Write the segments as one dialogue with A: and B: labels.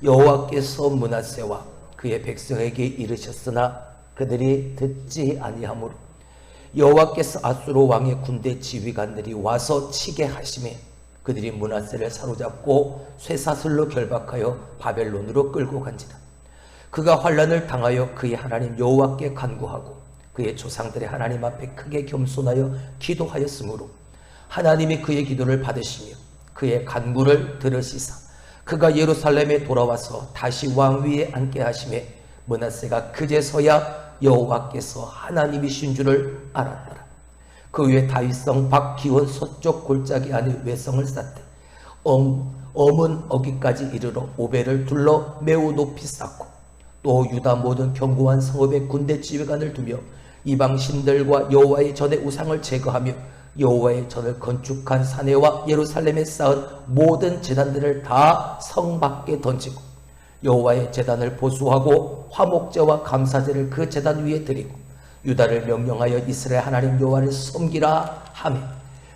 A: 여호와께서 므낫세와 그의 백성에게 이르셨으나 그들이 듣지 아니하므로 여호와께서 아수르 왕의 군대 지휘관들이 와서 치게 하심에 그들이 므낫세를 사로잡고 쇠사슬로 결박하여 바벨론으로 끌고 간지라. 그가 환난을 당하여 그의 하나님 여호와께 간구하고 그의 조상들의 하나님 앞에 크게 겸손하여 기도하였으므로 하나님이 그의 기도를 받으시며 그의 간구를 들으시사 그가 예루살렘에 돌아와서 다시 왕위에 앉게 하심에 므낫세가 그제서야 여호와께서 하나님이신 줄을 알았더라. 그 후에 다윗성 박기원 서쪽 골짜기 안에 외성을 쌓되 엄은 어기까지 이르러 오벨을 둘러 매우 높이 쌓고 또 유다 모든 견고한 성읍에 군대 지휘관을 두며 이방 신들과 여호와의 전의 우상을 제거하며 여호와의 전을 건축한 사내와 예루살렘에 쌓은 모든 제단들을 다 성 밖에 던지고 여호와의 제단을 보수하고 화목제와 감사제를 그 제단 위에 드리고 유다를 명령하여 이스라엘 하나님 여호와를 섬기라 하며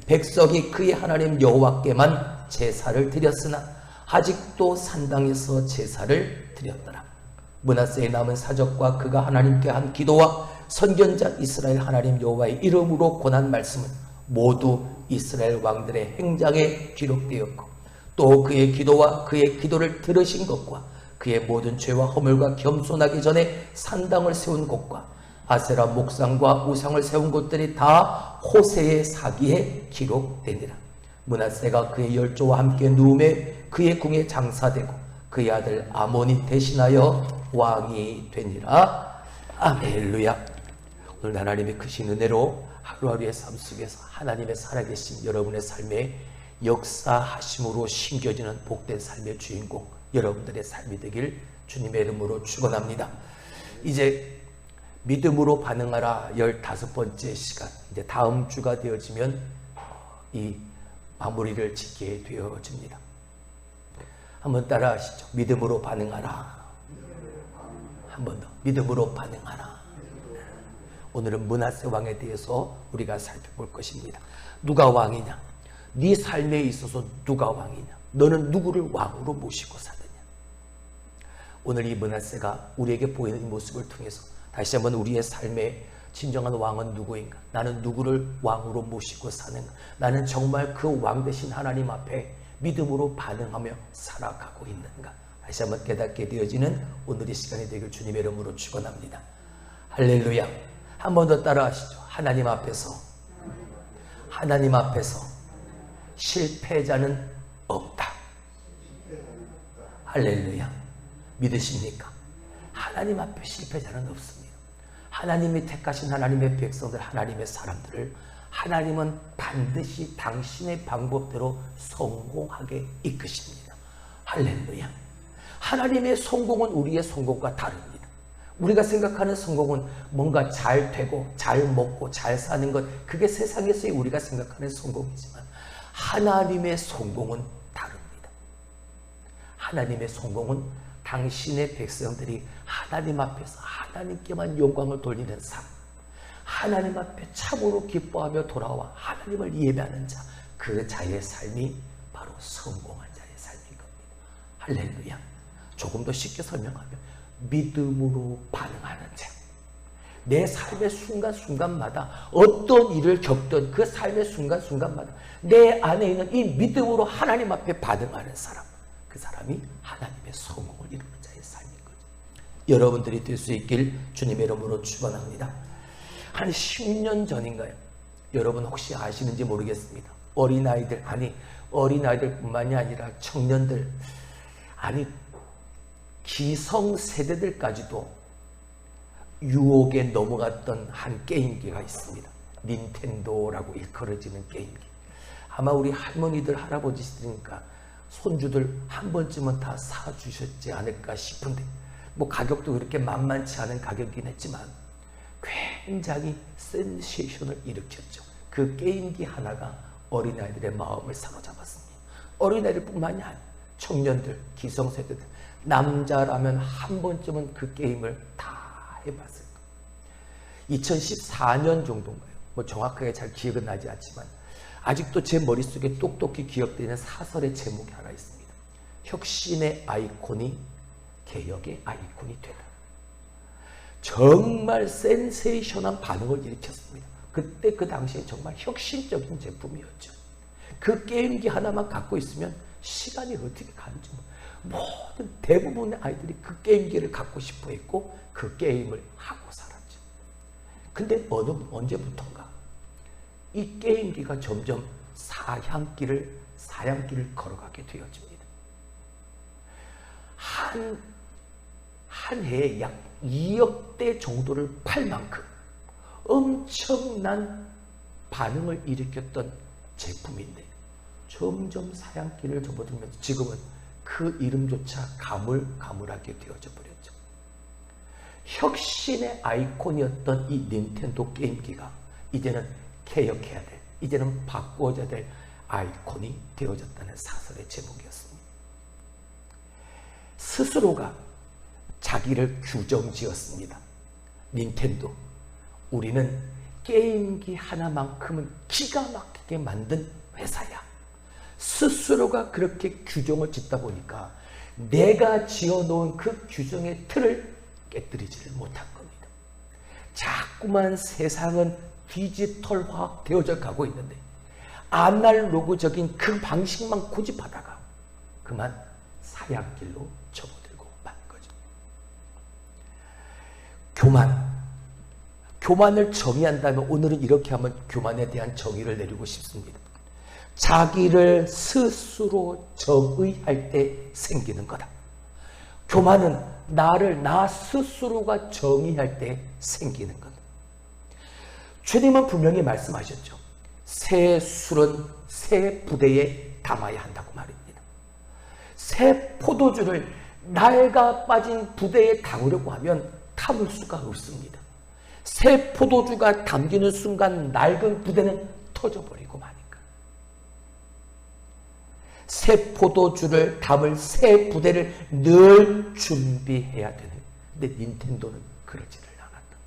A: 백성이 그의 하나님 여호와께만 제사를 드렸으나 아직도 산당에서 제사를 드렸더라. 므낫세의 남은 사적과 그가 하나님께 한 기도와 선견자 이스라엘 하나님 여호와의 이름으로 권한 말씀은 모두 이스라엘 왕들의 행장에 기록되었고 또 그의 기도와 그의 기도를 들으신 것과 그의 모든 죄와 허물과 겸손하기 전에 산당을 세운 곳과 아세라 목상과 우상을 세운 곳들이 다 호세의 사기에 기록되니라. 므낫세가 그의 열조와 함께 누움에 그의 궁에 장사되고 그의 아들 아몬이 대신하여 왕이 되니라. 아멘. 오늘 하나님의 크신 은혜로 하루하루의 삶 속에서 하나님의 살아계신 여러분의 삶에 역사하심으로 심겨지는 복된 삶의 주인공 여러분들의 삶이 되길 주님의 이름으로 축원합니다. 이제 믿음으로 반응하라 15번째 시간, 이제 다음 주가 되어지면 이 마무리를 짓게 되어집니다. 한번 따라 하시죠. 믿음으로 반응하라. 한 번 더. 믿음으로 반응하라. 오늘은 므낫세 왕에 대해서 우리가 살펴볼 것입니다. 누가 왕이냐? 네 삶에 있어서 누가 왕이냐? 너는 누구를 왕으로 모시고 사느냐? 오늘 이 므낫세가 우리에게 보이는 이 모습을 통해서 다시 한번 우리의 삶에 진정한 왕은 누구인가? 나는 누구를 왕으로 모시고 사는가? 나는 정말 그 왕 되신 하나님 앞에 믿음으로 반응하며 살아가고 있는가? 다시 한번 깨닫게 되어지는 오늘의 시간이 되길 주님의 이름으로 축원합니다. 할렐루야. 한 번 더 따라 하시죠. 하나님 앞에서 실패자는 없다. 할렐루야. 믿으십니까? 하나님 앞에 실패자는 없습니다. 하나님이 택하신 하나님의 백성들, 하나님의 사람들을 하나님은 반드시 당신의 방법대로 성공하게 이끄십니다. 할렐루야. 하나님의 성공은 우리의 성공과 다릅니다. 우리가 생각하는 성공은 뭔가 잘 되고 잘 먹고 잘 사는 것, 그게 세상에서의 우리가 생각하는 성공이지만 하나님의 성공은 다릅니다. 하나님의 성공은 당신의 백성들이 하나님 앞에서 하나님께만 영광을 돌리는 삶, 하나님 앞에 참으로 기뻐하며 돌아와 하나님을 예배하는 자, 그 자의 삶이 바로 성공한 자의 삶인 겁니다. 할렐루야. 조금 더 쉽게 설명하면 믿음으로 반응하는 자, 내 삶의 순간순간마다 어떤 일을 겪던 그 삶의 순간순간마다 내 안에 있는 이 믿음으로 하나님 앞에 반응하는 사람, 그 사람이 하나님의 성공을 이루는 자의 삶인 거죠. 여러분들이 될 수 있길 주님의 이름으로 축원합니다. 한 10년 전인가요? 여러분 혹시 아시는지 모르겠습니다. 어린아이들뿐만이 아니라 청년들, 아니 기성세대들까지도 유혹에 넘어갔던 한 게임기가 있습니다. 닌텐도라고 일컬어지는 게임기. 아마 우리 할머니들, 할아버지들이니까 손주들 한 번쯤은 다 사주셨지 않을까 싶은데, 뭐 가격도 그렇게 만만치 않은 가격이긴 했지만 굉장히 센세이션을 일으켰죠. 그 게임기 하나가 어린아이들의 마음을 사로잡았습니다. 어린아이들뿐만이 아니라 청년들, 기성세대들, 남자라면 한 번쯤은 그 게임을 다 해봤을 거예요. 2014년 정도인가요? 뭐 정확하게 잘 기억은 나지 않지만 아직도 제 머릿속에 똑똑히 기억되는 사설의 제목이 하나 있습니다. 혁신의 아이콘이 개혁의 아이콘이 되다. 정말 센세이션한 반응을 일으켰습니다. 그때 그 당시에 정말 혁신적인 제품이었죠. 그 게임기 하나만 갖고 있으면 시간이 어떻게 가는지 모든 대부분의 아이들이 그 게임기를 갖고 싶어 했고 그 게임을 하고 살았죠. 근데 언제부턴가 이 게임기가 점점 사양길을 걸어가게 되어집니다. 한 해에 약 2억 대 정도를 팔 만큼 엄청난 반응을 일으켰던 제품인데 점점 사양길을 접어들면서 지금은 그 이름조차 가물가물하게 되어져 버렸죠. 혁신의 아이콘이었던 이 닌텐도 게임기가 이제는 개혁해야 될, 이제는 바꾸어져야 될 아이콘이 되어졌다는 사설의 제목이었습니다. 스스로가 자기를 규정지었습니다. 닌텐도, 우리는 게임기 하나만큼은 기가 막히게 만든 회사야. 스스로가 그렇게 규정을 짓다 보니까 내가 지어놓은 그 규정의 틀을 깨뜨리지를 못한 겁니다. 자꾸만 세상은 디지털화 되어져 가고 있는데 아날로그적인 그 방식만 고집하다가 그만 사양길로 접어들고 만 거죠. 교만을 정의한다면 오늘은 이렇게 한번 교만에 대한 정의를 내리고 싶습니다. 자기를 스스로 정의할 때 생기는 거다. 교만은 나를 나 스스로가 정의할 때 생기는 거다. 주님은 분명히 말씀하셨죠. 새 술은 새 부대에 담아야 한다고 말입니다. 새 포도주를 낡아 빠진 부대에 담으려고 하면 담을 수가 없습니다. 새 포도주가 담기는 순간 낡은 부대는 터져버리고 마니까. 새 포도주를 담을 새 부대를 늘 준비해야 되는. 근데 닌텐도는 그러지를 않았다.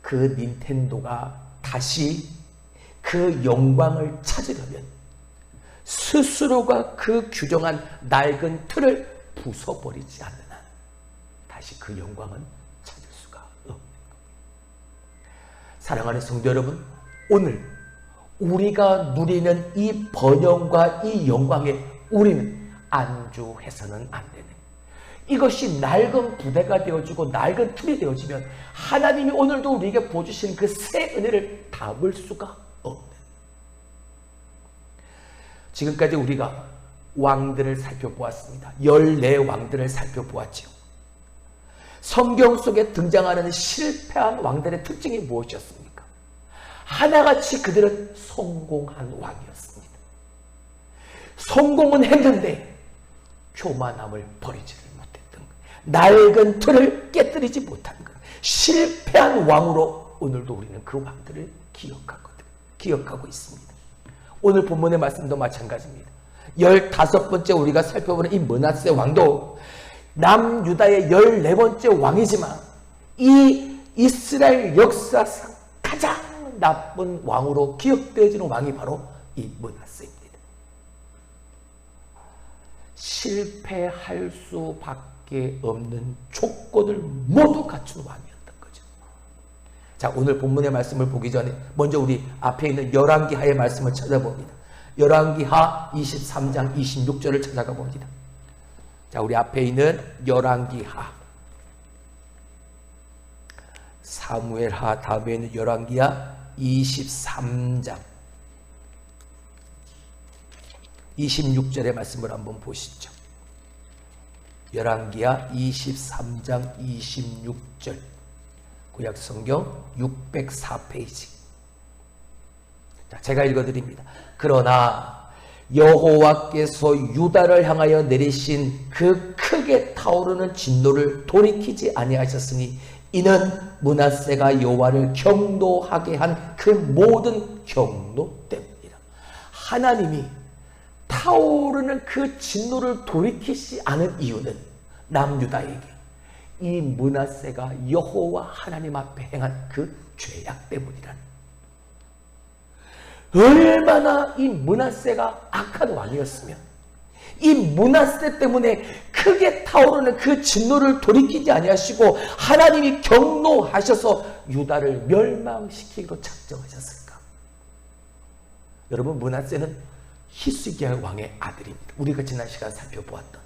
A: 그 닌텐도가 다시 그 영광을 찾으려면 스스로가 그 규정한 낡은 틀을 부숴버리지 않는 한 다시 그 영광은 찾을 수가 없는 겁니다. 사랑하는 성도 여러분, 오늘 우리가 누리는 이 번영과 이 영광에 우리는 안주해서는 안 되는, 이것이 낡은 부대가 되어지고 낡은 틀이 되어지면 하나님이 오늘도 우리에게 보여주신 그 새 은혜를 담을 수가 없는, 지금까지 우리가 왕들을 살펴보았습니다. 14왕들을 살펴보았죠. 성경 속에 등장하는 실패한 왕들의 특징이 무엇이었습니까? 하나같이 그들은 성공한 왕이었습니다. 성공은 했는데 교만함을 버리지를 못했던 것, 낡은 틀을 깨뜨리지 못한 것, 실패한 왕으로 오늘도 우리는 그 왕들을 기억하고 있습니다. 오늘 본문의 말씀도 마찬가지입니다. 15번째 우리가 살펴보는 이 므낫세 왕도 남유다의 14번째 왕이지만 이 이스라엘 역사상 가장 나쁜 왕으로 기억되어지는 왕이 바로 이 므낫세입니다. 실패할 수밖에 없는 조건을 모두 갖춘 왕이었던 거죠. 자, 오늘 본문의 말씀을 보기 전에 먼저 우리 앞에 있는 열왕기하의 말씀을 찾아봅니다. 열왕기하 23장 26절을 찾아가 봅니다. 자, 우리 앞에 있는 열왕기하, 사무엘하 다음에 있는 열왕기하 23장 26절의 말씀을 한번 보시죠. 열왕기하 23장 26절, 구약성경 604페이지. 자, 제가 읽어드립니다. 그러나 여호와께서 유다를 향하여 내리신 그 크게 타오르는 진노를 돌이키지 아니하셨으니 이는 므낫세가 여호와를 경노하게 한 그 모든 경노 때문이라. 하나님이 타오르는 그 진노를 돌이키지 않은 이유는 남유다에게 이 므낫세가 여호와 하나님 앞에 행한 그 죄악 때문이라는, 얼마나 이 므낫세가 악한 왕이었으면 이 므낫세 때문에 크게 타오르는 그 진노를 돌이키지 아니하시고 하나님이 경노하셔서 유다를 멸망시키기로 작정하셨을까? 여러분, 므낫세는 히스기야 왕의 아들입니다. 우리가 지난 시간 살펴보았던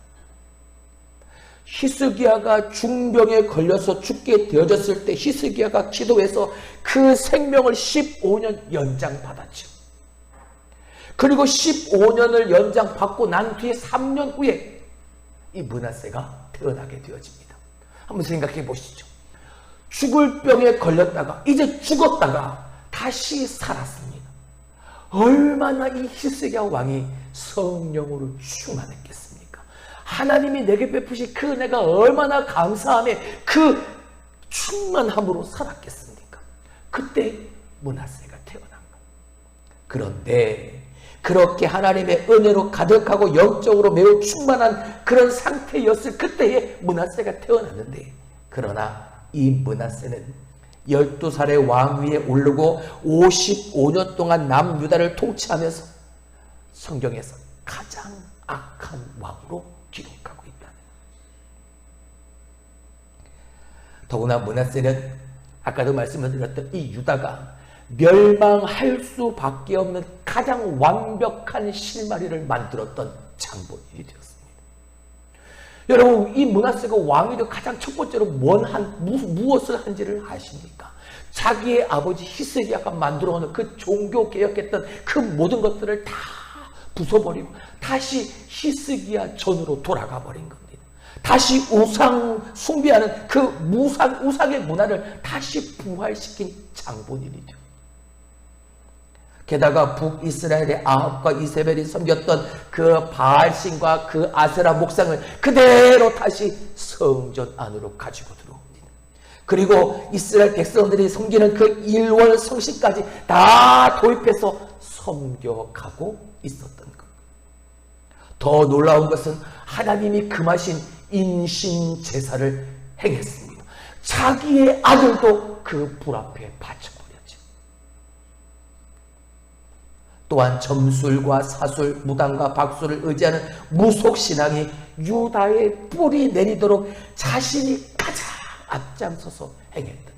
A: 히스기야가 중병에 걸려서 죽게 되어졌을 때 히스기야가 기도해서 그 생명을 15년 연장받았죠. 그리고 15년을 연장받고 난 뒤에 3년 후에 이 므낫세가 태어나게 되어집니다. 한번 생각해 보시죠. 죽을 병에 걸렸다가 이제 죽었다가 다시 살았습니다. 얼마나 이 히스기야 왕이 성령으로 충만했겠습니까? 하나님이 내게 베푸신 그 은혜가 얼마나 감사함에 그 충만함으로 살았겠습니까? 그때 므낫세가 태어난 것. 그런데 그렇게 하나님의 은혜로 가득하고 영적으로 매우 충만한 그런 상태였을 그때에 므낫세가 태어났는데, 그러나 이 므낫세는 12살의 왕위에 오르고 55년 동안 남유다를 통치하면서 성경에서 가장 악한 왕으로 기록하고 있다. 더구나 므낫세는 아까도 말씀을 드렸던 이 유다가 멸망할 수밖에 없는 가장 완벽한 실마리를 만들었던 장본인이 되었습니다. 여러분, 이 므낫세가 왕이 되어 가장 첫 번째로 무엇을 한지를 아십니까? 자기의 아버지 히스기야가 만들어놓은 그 종교 개혁했던 그 모든 것들을 다 부숴버리고 다시 히스기야 전으로 돌아가 버린 겁니다. 다시 우상 숭배하는 그 우상의 문화를 다시 부활시킨 장본인이 되었습니다. 게다가 북이스라엘의 아합과 이세벨이 섬겼던 그 바알신과 그 아세라 목상을 그대로 다시 성전 안으로 가지고 들어옵니다. 그리고 이스라엘 백성들이 섬기는 그 일월 성신까지 다 도입해서 섬겨가고 있었던 것. 더 놀라운 것은 하나님이 금하신 인신 제사를 행했습니다. 자기의 아들도 그 불 앞에 바쳐 또한 점술과 사술, 무당과 박술을 의지하는 무속신앙이 유다의 뿌리 내리도록 자신이 가장 앞장서서 행했던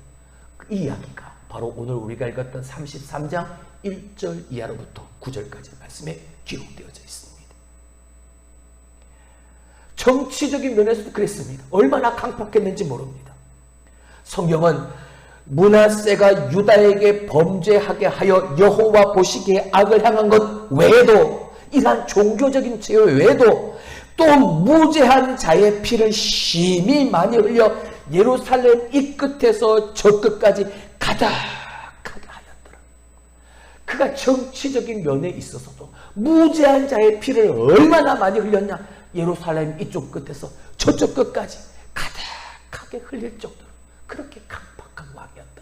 A: 그 이야기가 바로 오늘 우리가 읽었던 33장 1절 이하로부터 9절까지 말씀에 기록되어져 있습니다. 정치적인 면에서도 그랬습니다. 얼마나 강팍했는지 모릅니다. 성경은 므낫세가 유다에게 범죄하게 하여 여호와 보시기에 악을 행한 것 외에도, 이러한 종교적인 죄 외에도 또 무죄한 자의 피를 심히 많이 흘려 예루살렘 이 끝에서 저 끝까지 가득하게 하였더라. 그가 정치적인 면에 있어서도 무죄한 자의 피를 얼마나 많이 흘렸냐? 예루살렘 이쪽 끝에서 저쪽 끝까지 가득하게 흘릴 정도로 그렇게 강팍한 왕이었다.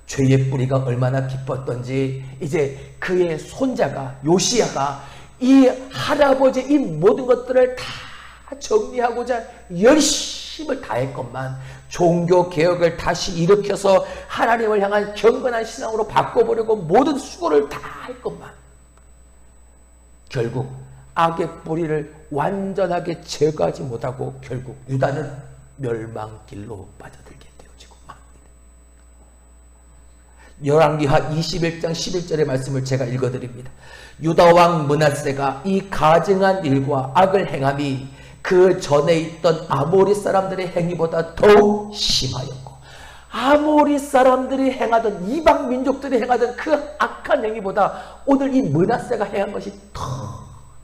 A: 죄의 뿌리가 얼마나 깊었던지 이제 그의 손자가 요시야가 이 할아버지의 이 모든 것들을 다 정리하고자 열심을 다했건만 종교 개혁을 다시 일으켜서 하나님을 향한 경건한 신앙으로 바꿔보려고 모든 수고를 다 했건만 결국 악의 뿌리를 완전하게 제거하지 못하고 결국 유다는 멸망길로 빠져들게 되어지고 맙니다. 열왕기하 21장 11절의 말씀을 제가 읽어드립니다. 유다 왕 므낫세가 이 가증한 일과 악을 행함이 그 전에 있던 아모리 사람들의 행위보다 더욱 심하였고, 아모리 사람들이 행하던, 이방 민족들이 행하던 그 악한 행위보다 오늘 이 므낫세가 행한 것이 더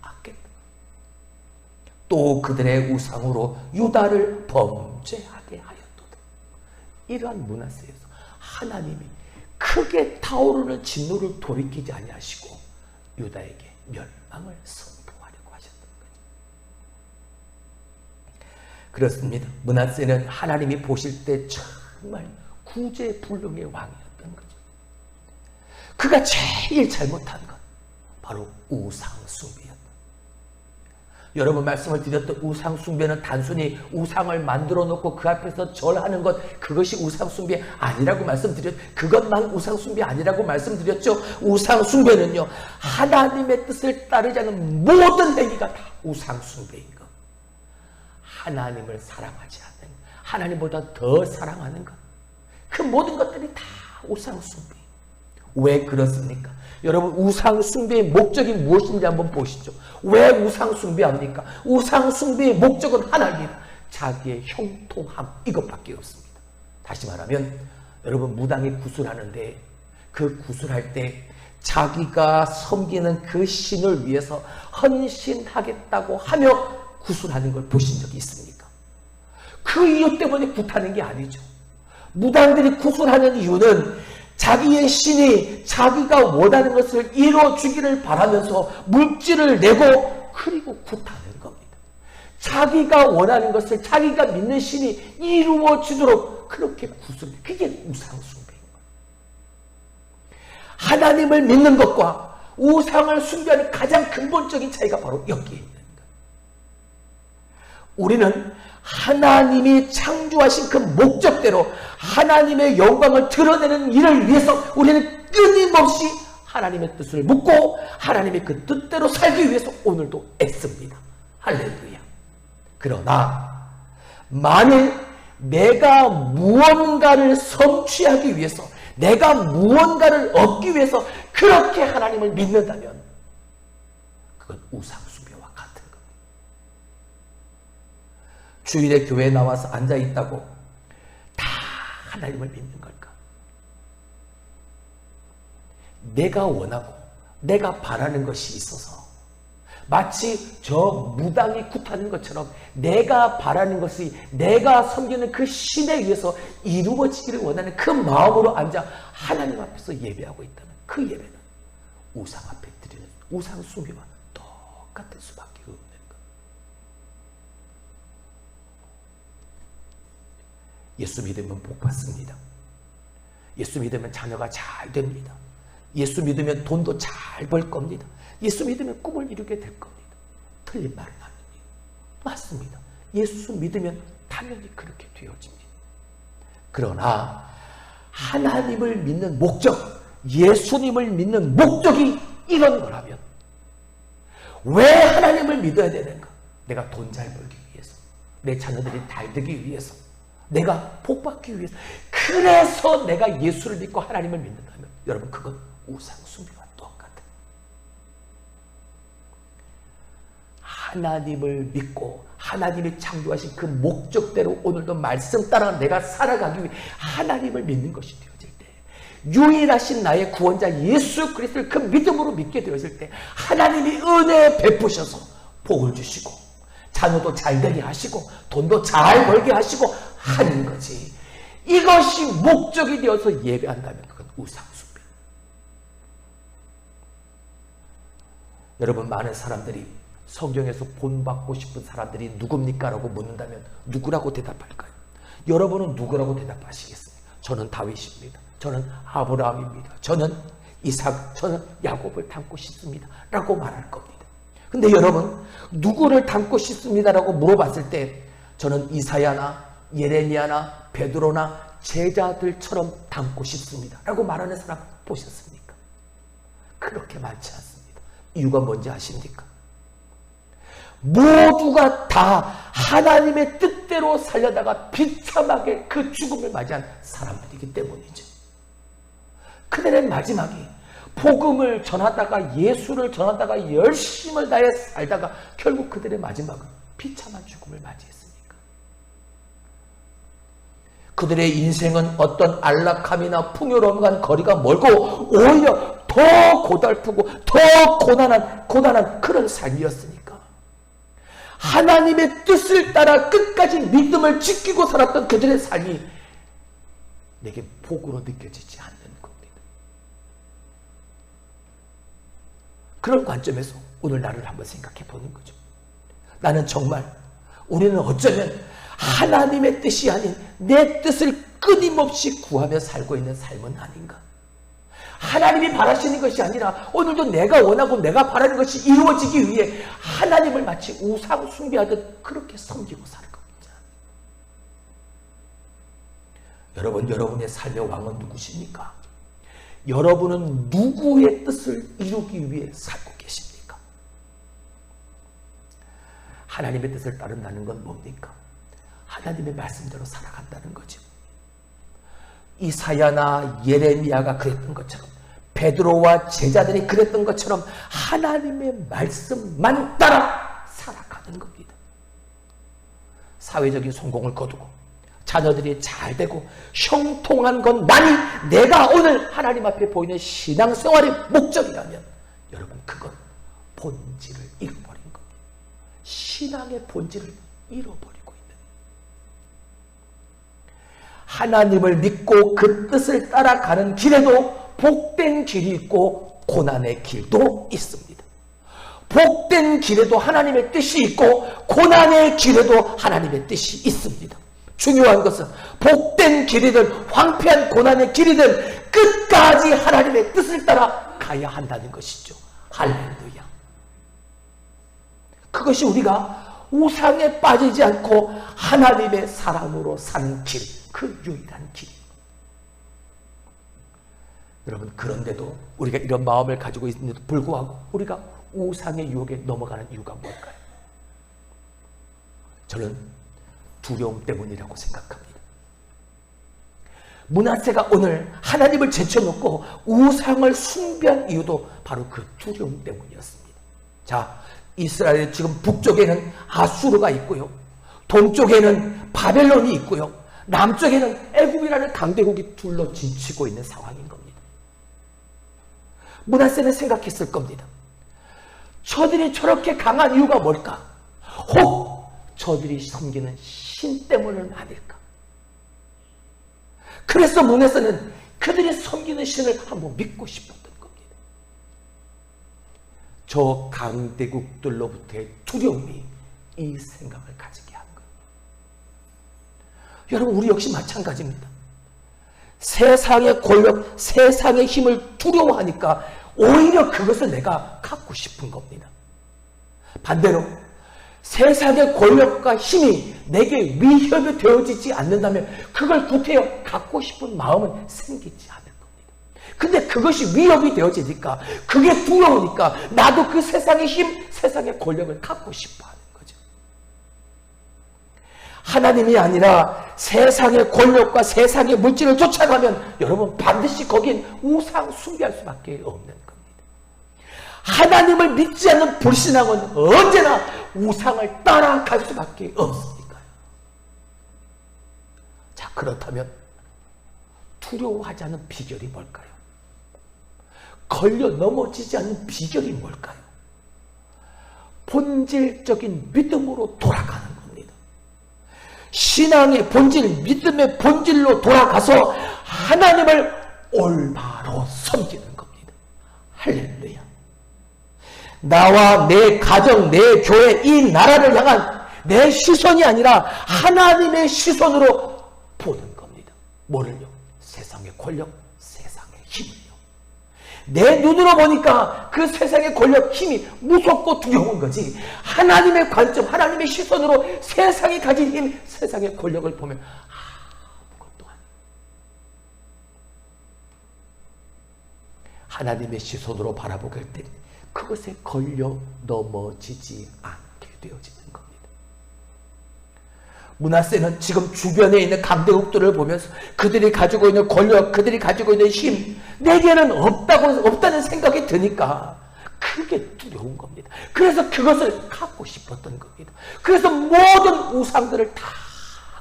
A: 악했다. 또 그들의 우상으로 유다를 범죄하게 하였도다. 이러한 므낫세에서 하나님이 크게 타오르는 진노를 돌이키지 아니하시고 유다에게 멸망을 선포하려고 하셨던 거죠. 그렇습니다. 므낫세는 하나님이 보실 때 정말 구제불능의 왕이었던 거죠. 그가 제일 잘못한 것 바로 우상 숭배였다. 여러분 말씀을 드렸던 우상 숭배는 단순히 우상을 만들어 놓고 그 앞에서 절하는 것, 그것이 우상 숭배 아니라고 말씀드렸죠. 그것만 우상 숭배 아니라고 말씀드렸죠. 우상 숭배는요, 하나님의 뜻을 따르지 않는 모든 행위가 다 우상 숭배인 것. 하나님을 사랑하지 않는, 하나님보다 더 사랑하는 것, 그 모든 것들이 다 우상 숭배. 왜 그렇습니까? 여러분, 우상 숭배의 목적이 무엇인지 한번 보시죠. 왜 우상 숭배합니까? 우상 숭배의 목적은 하나입니다. 자기의 형통함, 이것밖에 없습니다. 다시 말하면 여러분, 무당이 구슬하는데 그 구슬할 때 자기가 섬기는 그 신을 위해서 헌신하겠다고 하며 구슬하는 걸 보신 적이 있습니까? 그 이유 때문에 굿하는 게 아니죠. 무당들이 구슬하는 이유는 자기의 신이 자기가 원하는 것을 이루어주기를 바라면서 물질을 내고 그리고 굿하는 겁니다. 자기가 원하는 것을 자기가 믿는 신이 이루어지도록 그렇게 구슬, 그게 우상숭배인 거예요. 하나님을 믿는 것과 우상을 숭배하는 가장 근본적인 차이가 바로 여기에 있는 거예요. 우리는 하나님이 창조하신 그 목적대로 하나님의 영광을 드러내는 일을 위해서 우리는 끊임없이 하나님의 뜻을 묻고 하나님의 그 뜻대로 살기 위해서 오늘도 애씁니다. 할렐루야. 그러나 만일 내가 무언가를 성취하기 위해서, 내가 무언가를 얻기 위해서 그렇게 하나님을 믿는다면 그건 우상숭배와 같은 겁니다. 주일에 교회에 나와서 앉아있다고 다 하나님을 믿는 걸까? 내가 원하고 내가 바라는 것이 있어서 마치 저 무당이 굿하는 것처럼 내가 바라는 것이 내가 섬기는 그 신에 의해서 이루어지기를 원하는 그 마음으로 앉아 하나님 앞에서 예배하고 있다면 그 예배는 우상 앞에 드리는 우상 숭배와 똑같을 수밖에 없는 것. 예수 믿으면 복 받습니다. 예수 믿으면 자녀가 잘 됩니다. 예수 믿으면 돈도 잘 벌 겁니다. 예수 믿으면 꿈을 이루게 될 겁니다. 틀린 말은 아닙니다. 맞습니다. 예수 믿으면 당연히 그렇게 되어집니다. 그러나 하나님을 믿는 목적, 예수님을 믿는 목적이 이런 거라면 왜 하나님을 믿어야 되는가? 내가 돈 잘 벌기 위해서, 내 자녀들이 잘 되기 위해서, 내가 복 받기 위해서, 그래서 내가 예수를 믿고 하나님을 믿는다면 여러분, 그건 우상숭배와 똑같아요. 하나님을 믿고 하나님이 창조하신 그 목적대로 오늘도 말씀 따라 내가 살아가기 위해 하나님을 믿는 것이 되어질 때, 유일하신 나의 구원자 예수 그리스도를 그 믿음으로 믿게 되어질 때 하나님이 은혜 베푸셔서 복을 주시고 자녀도 잘 되게 하시고 돈도 잘 벌게 하시고 하는 거지. 이것이 목적이 되어서 예배한다면 그건 우상숭배. 여러분, 많은 사람들이 성경에서 본받고 싶은 사람들이 누굽니까? 라고 묻는다면 누구라고 대답할까요? 여러분은 누구라고 대답하시겠습니까? 저는 다윗입니다. 저는 아브라함입니다. 저는 이삭, 저는 야곱을 닮고 싶습니다. 라고 말할 겁니다. 근데 여러분, 누구를 닮고 싶습니다. 라고 물어봤을 때 저는 이사야나 예레미야나 베드로나 제자들처럼 닮고 싶습니다. 라고 말하는 사람 보셨습니까? 그렇게 많지 않습니다. 이유가 뭔지 아십니까? 모두가 다 하나님의 뜻대로 살려다가 비참하게 그 죽음을 맞이한 사람들이기 때문이죠. 그들의 마지막이 복음을 전하다가 예수를 전하다가 열심을 다해 살다가 결국 그들의 마지막은 비참한 죽음을 맞이했으니까. 그들의 인생은 어떤 안락함이나 풍요로움과는 거리가 멀고 오히려 더 고달프고 더 고난한 그런 삶이었으니까. 하나님의 뜻을 따라 끝까지 믿음을 지키고 살았던 그들의 삶이 내게 복으로 느껴지지 않는 겁니다. 그런 관점에서 오늘 나를 한번 생각해 보는 거죠. 나는 정말, 우리는 어쩌면 하나님의 뜻이 아닌 내 뜻을 끊임없이 구하며 살고 있는 삶은 아닌가? 하나님이 바라시는 것이 아니라 오늘도 내가 원하고 내가 바라는 것이 이루어지기 위해 하나님을 마치 우상 숭배하듯 그렇게 섬기고 사는 겁니다. 여러분, 여러분의 삶의 왕은 누구십니까? 여러분은 누구의 뜻을 이루기 위해 살고 계십니까? 하나님의 뜻을 따른다는 건 뭡니까? 하나님의 말씀대로 살아간다는 거죠. 이사야나 예레미야가 그랬던 것처럼, 베드로와 제자들이 그랬던 것처럼 하나님의 말씀만 따라 살아가는 겁니다. 사회적인 성공을 거두고 자녀들이 잘 되고 형통한 것만이 내가 오늘 하나님 앞에 보이는 신앙생활의 목적이라면 여러분, 그건 본질을 잃어버린 겁니다. 신앙의 본질을 잃어버리고 있는, 하나님을 믿고 그 뜻을 따라가는 길에도 복된 길이 있고 고난의 길도 있습니다. 복된 길에도 하나님의 뜻이 있고 고난의 길에도 하나님의 뜻이 있습니다. 중요한 것은 복된 길이든 황폐한 고난의 길이든 끝까지 하나님의 뜻을 따라 가야 한다는 것이죠. 할렐루야. 그것이 우리가 우상에 빠지지 않고 하나님의 사람으로 사는 길, 그 유일한 길입니다. 여러분, 그런데도 우리가 이런 마음을 가지고 있는데도 불구하고 우리가 우상의 유혹에 넘어가는 이유가 뭘까요? 저는 두려움 때문이라고 생각합니다. 므낫세가 오늘 하나님을 제쳐놓고 우상을 숭배한 이유도 바로 그 두려움 때문이었습니다. 자, 이스라엘 지금 북쪽에는 아수르가 있고요, 동쪽에는 바벨론이 있고요, 남쪽에는 애굽이라는 강대국이 둘러 진치고 있는 상황인 겁니다. 므낫세는 생각했을 겁니다. 저들이 저렇게 강한 이유가 뭘까? 혹 저들이 섬기는 신 때문은 아닐까? 그래서 므낫세는 그들이 섬기는 신을 한번 믿고 싶었던 겁니다. 저 강대국들로부터의 두려움이 이 생각을 가지게 한 거예요. 여러분, 우리 역시 마찬가지입니다. 세상의 권력, 세상의 힘을 두려워하니까 오히려 그것을 내가 갖고 싶은 겁니다. 반대로 세상의 권력과 힘이 내게 위협이 되어지지 않는다면 그걸 구태여 갖고 싶은 마음은 생기지 않을 겁니다. 근데 그것이 위협이 되어지니까, 그게 두려우니까 나도 그 세상의 힘, 세상의 권력을 갖고 싶어 하는 거죠. 하나님이 아니라 세상의 권력과 세상의 물질을 쫓아가면 여러분, 반드시 거긴 우상 숭배할 수밖에 없는 겁니다. 하나님을 믿지 않는 불신앙은 언제나 우상을 따라갈 수밖에 없으니까요. 자, 그렇다면 두려워하지 않는 비결이 뭘까요? 걸려 넘어지지 않는 비결이 뭘까요? 본질적인 믿음으로 돌아가는 겁니다. 신앙의 본질, 믿음의 본질로 돌아가서 하나님을 올바로 섬기는 겁니다. 할렐루야. 나와 내 가정, 내 교회, 이 나라를 향한 내 시선이 아니라 하나님의 시선으로 보는 겁니다. 뭐를요? 세상의 권력, 세상의 힘을요. 내 눈으로 보니까 그 세상의 권력, 힘이 무섭고 두려운 거지, 하나님의 관점, 하나님의 시선으로 세상이 가진 힘, 세상의 권력을 보면 아무것도 아니에요. 하나님의 시선으로 바라보게 할 때 그것에 걸려 넘어지지 않게 되어지는 겁니다. 므낫세는 지금 주변에 있는 강대국들을 보면서 그들이 가지고 있는 권력, 그들이 가지고 있는 힘, 내게는 없다는 생각이 드니까 그게 두려운 겁니다. 그래서 그것을 갖고 싶었던 겁니다. 그래서 모든 우상들을 다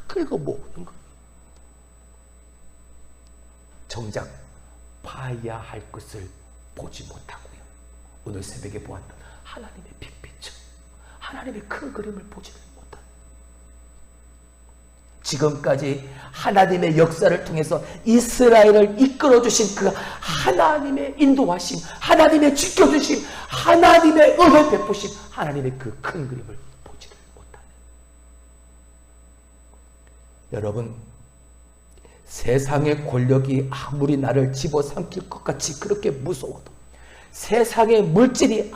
A: 긁어 모으는 겁니다. 정작 봐야 할 것을 보지 못하고요, 오늘 새벽에 보았던 하나님의 빅피처, 하나님의 큰 그림을 보지를 못한, 지금까지 하나님의 역사를 통해서 이스라엘을 이끌어주신 그 하나님의 인도하심, 하나님의 지켜주심, 하나님의 은혜 베푸심, 하나님의 그 큰 그림을 보지를 못하는, 여러분, 세상의 권력이 아무리 나를 집어삼킬 것 같이 그렇게 무서워도, 세상의 물질이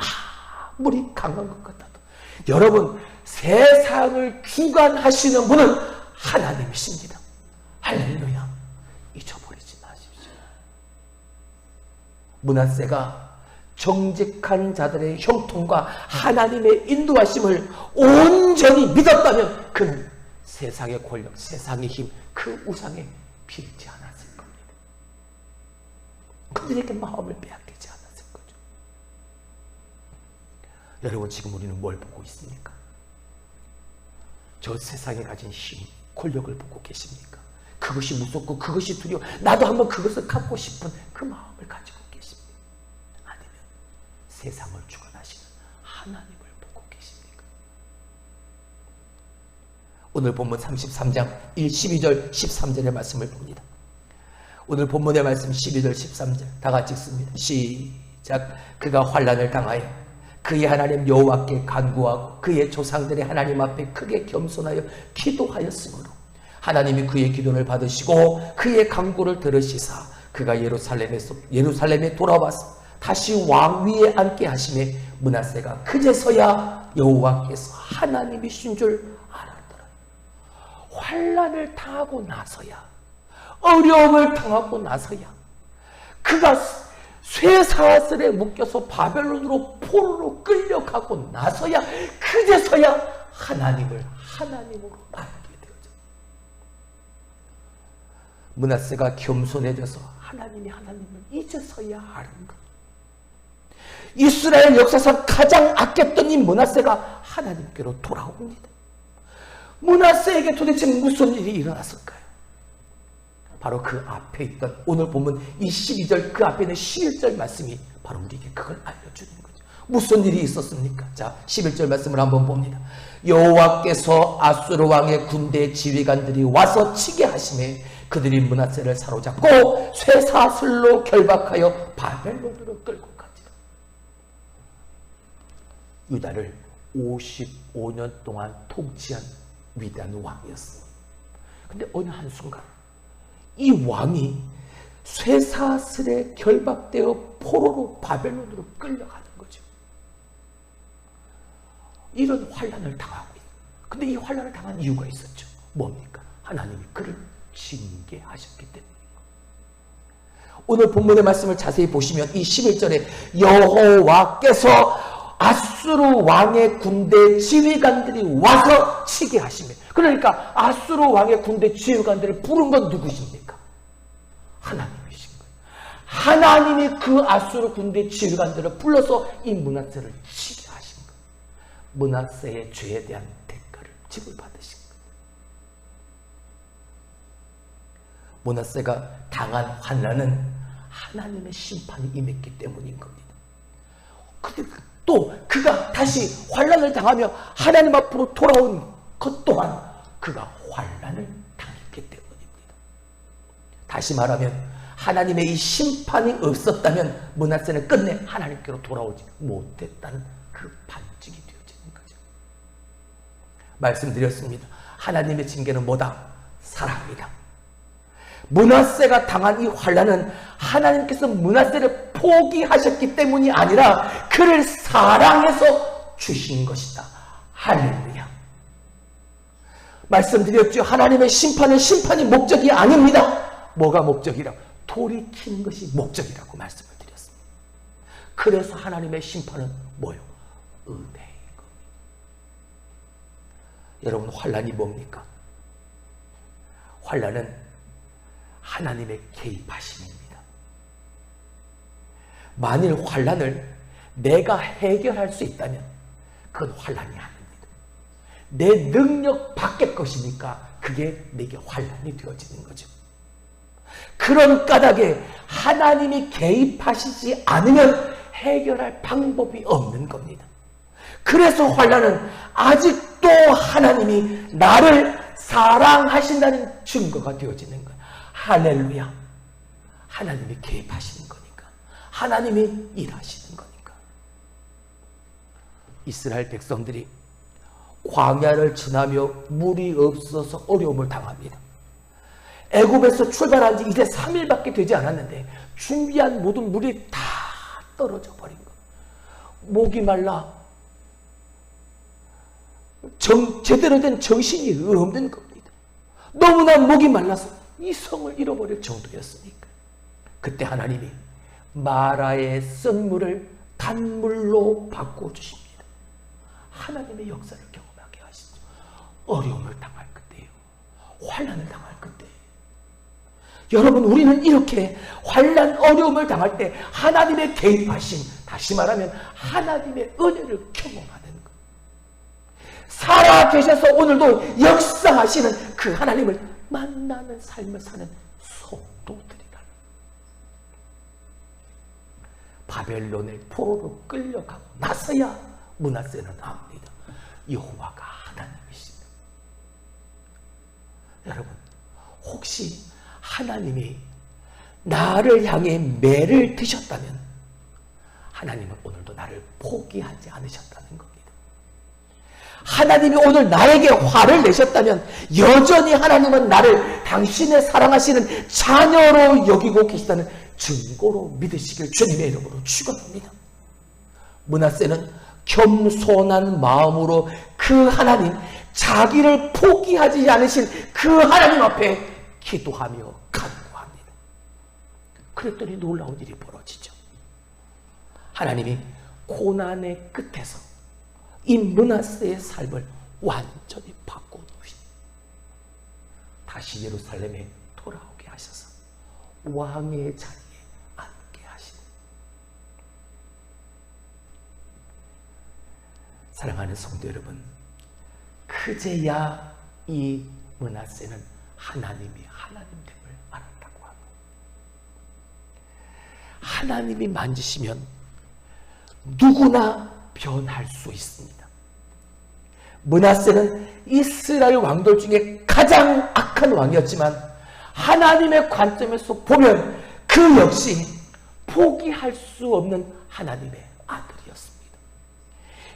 A: 아무리 강한 것 같아도, 여러분, 세상을 주관하시는 분은 하나님이십니다. 할렐루야. 잊어버리지 마십시오. 므낫세가 정직한 자들의 형통과 하나님의 인도하심을 온전히 믿었다면 그는 세상의 권력, 세상의 힘, 그 우상에 빌지 않았을 겁니다. 그들에게 마음을 빼앗기지 않았을 거죠. 여러분, 지금 우리는 뭘 보고 있습니까? 저 세상에 가진 힘, 권력을 보고 계십니까? 그것이 무섭고 그것이 두려워, 나도 한번 그것을 갖고 싶은 그 마음을 가지고 계십니까? 아니면 세상을 주관하시는 하나님을 보고 계십니까? 오늘 본문 33장 12절 13절의 말씀을 봅니다. 오늘 본문의 말씀 12절 13절 다 같이 읽습니다. 시작. 그가 환난을 당하여 그의 하나님 여호와께 간구하고 그의 조상들의 하나님 앞에 크게 겸손하여 기도하였으므로 하나님이 그의 기도를 받으시고 그의 간구를 들으시사 그가 예루살렘에 돌아와서 다시 왕위에 앉게 하심에 므낫세가 그제서야 여호와께서 하나님이신 줄 알았더라. 환난을 당하고 나서야, 어려움을 당하고 나서야, 그가 쇠사슬에 묶여서 바벨론으로 포로로 끌려가고 나서야, 그제서야 하나님을 하나님으로 알게 되어져. 므낫세가 겸손해져서 하나님을 이제서야 아는 것. 이스라엘 역사상 가장 악했던 이 므낫세가 하나님께로 돌아옵니다. 므낫세에게 도대체 무슨 일이 일어났을까요? 바로 그 앞에 있던, 오늘 보면 이 12절 그 앞에 있는 11절 말씀이 바로 우리에게 그걸 알려주는 거죠. 무슨 일이 있었습니까? 자, 11절 말씀을 한번 봅니다. 여호와께서 아수르 왕의 군대 지휘관들이 와서 치게 하심에 그들이 므낫세를 사로잡고 쇠사슬로 결박하여 바벨론으로 끌고 가지라. 유다를 55년 동안 통치한 위대한 왕이었습니다. 근데 어느 한순간 이 왕이 쇠사슬에 결박되어 포로로 바벨론으로 끌려가는 거죠. 이런 환난을 당하고 있어요. 근데 이 환난을 당한 이유가 있었죠. 뭡니까? 하나님이 그를 징계하셨기 때문에. 오늘 본문의 말씀을 자세히 보시면 이 11절에 여호와께서 아수르 왕의 군대 지휘관들이 와서 치게 하시며, 그러니까 아수르 왕의 군대 지휘관들을 부른 건 누구십니까? 하나님이신 거예요. 하나님이 그 아수르 군대 지휘관들을 불러서 이 므낫세를 치게 하신 거예요. 므낫세의 죄에 대한 대가를 지불받으신 거예요. 므낫세가 당한 환난은 하나님의 심판이 임했기 때문인 겁니다. 근데 또 그가 다시 환난을 당하며 하나님 앞으로 돌아온 것 또한 그가 환난을 당했기 때문입니다. 다시 말하면 하나님의 이 심판이 없었다면 므낫세는 끝내 하나님께로 돌아오지 못했다는 그 반증이 되어지는 거죠. 말씀드렸습니다. 하나님의 징계는 뭐다? 사랑이다. 므낫세가 당한 이 환난은 하나님께서 므낫세를 포기하셨기 때문이 아니라 그를 사랑해서 주신 것이다. 할렐루야. 말씀드렸죠. 하나님의 심판은 심판이 목적이 아닙니다. 뭐가 목적이라고? 돌이키는 것이 목적이라고 말씀을 드렸습니다. 그래서 하나님의 심판은 뭐요? 은혜인 겁니다. 여러분, 환난이 뭡니까? 환난은 하나님의 개입하심입니다. 만일 환난을 내가 해결할 수 있다면 그건 환난이 아닙니다. 내 능력 밖의 것이니까 그게 내게 환난이 되어지는 거죠. 그런 까닭에 하나님이 개입하시지 않으면 해결할 방법이 없는 겁니다. 그래서 환난은 아직도 하나님이 나를 사랑하신다는 증거가 되어지는 거예요. 할렐루야. 하나님이 개입하시는 거니까, 하나님이 일하시는 거니까. 이스라엘 백성들이 광야를 지나며 물이 없어서 어려움을 당합니다. 애굽에서 출발한 지 이제 3일밖에 되지 않았는데 준비한 모든 물이 다 떨어져 버린 것. 목이 말라 제대로 된 정신이 없는 겁니다. 너무나 목이 말라서 이 성을 잃어버릴 정도였으니까. 그때 하나님이 마라의 쓴물을 단물로 바꿔주십니다. 하나님의 역사를 경험하게 하시죠. 어려움을 당할 그때요. 환난을 당할 그때. 여러분, 우리는 이렇게 환난 어려움을 당할 때 하나님의 개입하심, 다시 말하면 하나님의 은혜를 경험하는 것. 살아계셔서 오늘도 역사하시는 그 하나님을 만나는 삶을 사는 속도들이라는. 바벨론의 포로로 끌려가고 나서야 므낫세는 압니다. 여호와가 하나님이시다. 여러분, 혹시 하나님이 나를 향해 매를 드셨다면 하나님은 오늘도 나를 포기하지 않으셨다는 겁니다. 하나님이 오늘 나에게 화를 내셨다면 여전히 하나님은 나를 당신의 사랑하시는 자녀로 여기고 계시다는 증거로 믿으시길 주님의 이름으로 축원합니다. 므낫세는 겸손한 마음으로 그 하나님, 자기를 포기하지 않으신 그 하나님 앞에 기도하며 간구합니다. 그랬더니 놀라운 일이 벌어지죠. 하나님이 고난의 끝에서 이 므낫세의 삶을 완전히 바꿔놓으십니다. 다시 예루살렘에 돌아오게 하셔서 왕의 자리에 앉게 하십니다. 사랑하는 성도 여러분, 그제야 이 므낫세는 하나님이 하나님됨을 알았다고 합니다. 하나님이 만지시면 누구나 변할 수 있습니다. 므낫세는 이스라엘 왕들 중에 가장 악한 왕이었지만 하나님의 관점에서 보면 그 역시 포기할 수 없는 하나님의 아들이었습니다.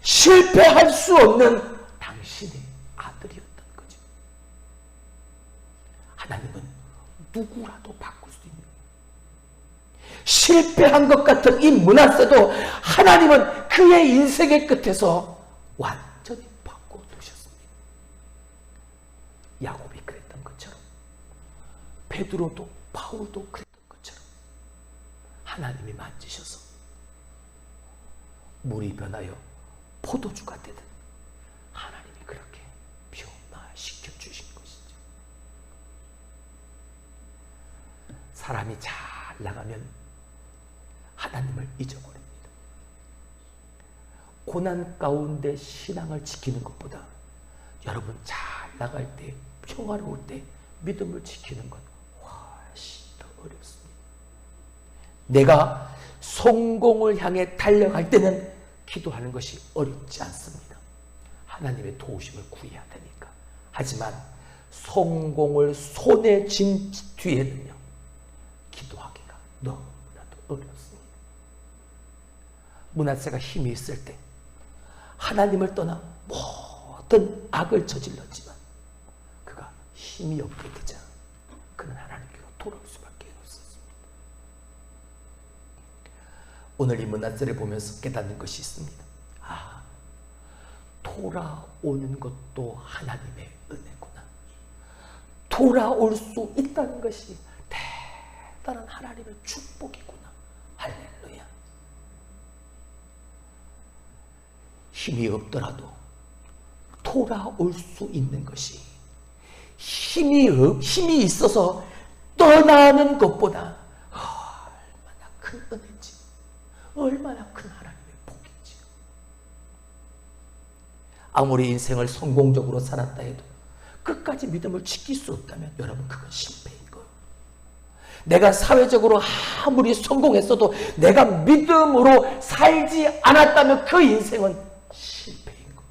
A: 실패할 수 없는 당신의 아들이었던 거죠. 하나님은 누구라도 바꿀 수 있는, 실패한 것 같은 이 므낫세도 하나님은 그의 인생의 끝에서 완전히 바꿔두셨습니다. 야곱이 그랬던 것처럼, 베드로도 바울도 그랬던 것처럼 하나님이 만지셔서 물이 변하여 포도주가 되듯 하나님이 그렇게 변화시켜 주신 것이죠. 사람이 잘 나가면 하나님을 잊어버립니다. 고난 가운데 신앙을 지키는 것보다 여러분 잘 나갈 때, 평화로울 때 믿음을 지키는 건 훨씬 더 어렵습니다. 내가 성공을 향해 달려갈 때는 기도하는 것이 어렵지 않습니다. 하나님의 도우심을 구해야 되니까. 하지만 성공을 손에 쥔 뒤에는요, 기도하기가 너무나도 어렵습니다. 므낫세가 힘이 있을 때 하나님을 떠나 모든 악을 저질렀지만 그가 힘이 없게 되자 그는 하나님께로 돌아올 수밖에 없었습니다. 오늘 이 므낫세를 보면서 깨닫는 것이 있습니다. 아, 돌아오는 것도 하나님의 은혜구나. 돌아올 수 있다는 것이 대단한 하나님의 축복이구나. 할렐루야. 힘이 없더라도 돌아올 수 있는 것이, 힘이 있어서 떠나는 것보다 얼마나 큰 은혜지, 얼마나 큰 하나님의 복이지. 아무리 인생을 성공적으로 살았다 해도 끝까지 믿음을 지킬 수 없다면 여러분, 그건 실패인 거예요. 내가 사회적으로 아무리 성공했어도 내가 믿음으로 살지 않았다면 그 인생은 실패인 겁니다.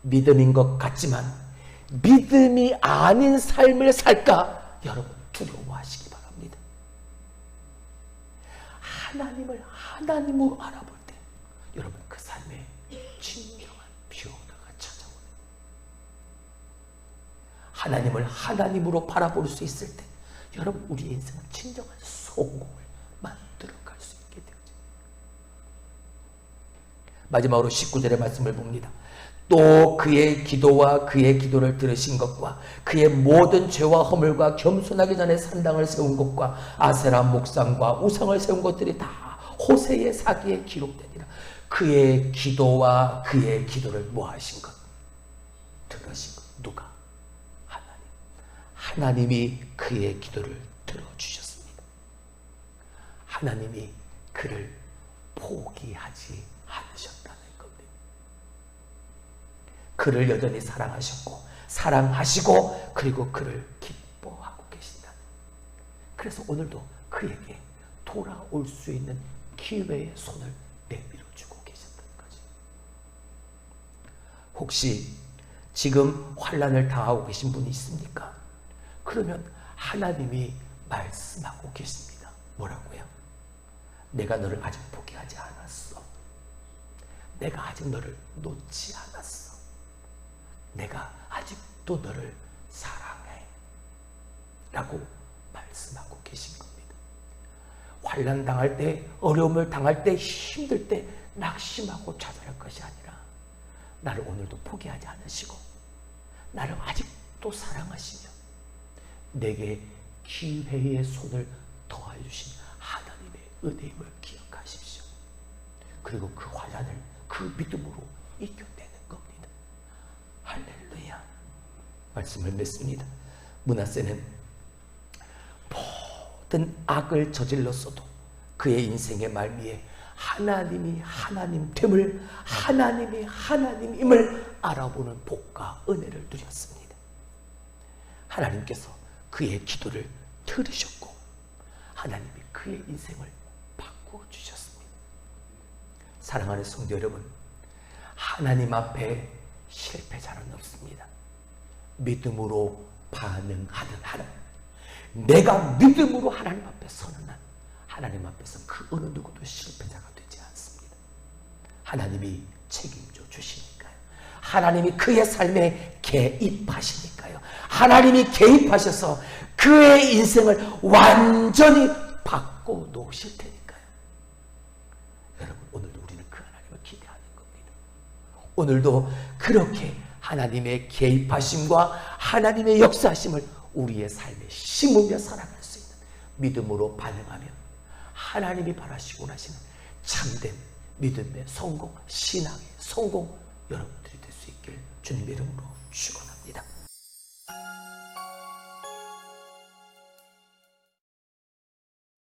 A: 믿음인 것 같지만 믿음이 아닌 삶을 살까 여러분 두려워하시기 바랍니다. 하나님을 하나님으로 알아볼 때 여러분 그 삶에 진정한 변화가 찾아오는, 하나님을 하나님으로 바라볼 수 있을 때 여러분 우리의 인생은 진정한 성공을 만들어갈 수 있게 되죠. 마지막으로 19절의 말씀을 봅니다. 또 그의 기도와 그의 기도를 들으신 것과 그의 모든 죄와 허물과 겸손하기 전에 산당을 세운 것과 아세라 목상과 우상을 세운 것들이 다 호세의 사기에 기록되니라. 그의 기도와 그의 기도를 뭐하신 것? 들으신 것. 누가? 하나님. 하나님이 그의 기도를 들어주셨습니다. 하나님이 그를 포기하지 않으셨다는 겁니다. 그를 여전히 사랑하셨고 사랑하시고 그리고 그를 기뻐하고 계신다는. 그래서 오늘도 그에게 돌아올 수 있는 기회의 손을 내밀어주고 계셨다는 거죠. 혹시 지금 환난을 당하고 계신 분이 있습니까? 그러면 하나님이 말씀하고 계십니다. 뭐라고요? 내가 너를 아직 포기하지 않았어. 내가 아직 너를 놓지 않았어. 내가 아직도 너를 사랑해. 라고 말씀하고 계신 겁니다. 환난 당할 때, 어려움을 당할 때, 힘들 때 낙심하고 좌절할 것이 아니라 나를 오늘도 포기하지 않으시고 나를 아직도 사랑하시며 내게 기회의 손을 더해 주신 하나님의 은혜임을 기억하십시오. 그리고 그 환난을 그 믿음으로 이겨내는 겁니다. 할렐루야. 말씀을 맺습니다. 므낫세는 모든 악을 저질렀어도 그의 인생의 말미에 하나님이 하나님됨을, 하나님이 하나님임을 알아보는 복과 은혜를 누렸습니다. 하나님께서 그의 기도를 들으셨고 하나님이 그의 인생을 바꾸어 주셨습니다. 사랑하는 성도 여러분, 하나님 앞에 실패자는 없습니다. 믿음으로 반응하는 하나님, 내가 믿음으로 하나님 앞에 서는 한 하나님 앞에서 그 어느 누구도 실패자가 되지 않습니다. 하나님이 책임져 주시니까요. 하나님이 그의 삶에 개입하시니까요. 하나님이 개입하셔서 그의 인생을 완전히 바꿔 놓으실 테니까요. 여러분, 오늘도 우리는 그 하나님을 기대하는 겁니다. 오늘도 그렇게 하나님의 개입하심과 하나님의 역사하심을 우리의 삶에 심으며 살아갈 수 있는 믿음으로 반응하며 하나님이 바라시고 하시는 참된 믿음의 성공, 신앙의 성공 여러분들이 될 수 있길 주님의 이름으로 축원합니다.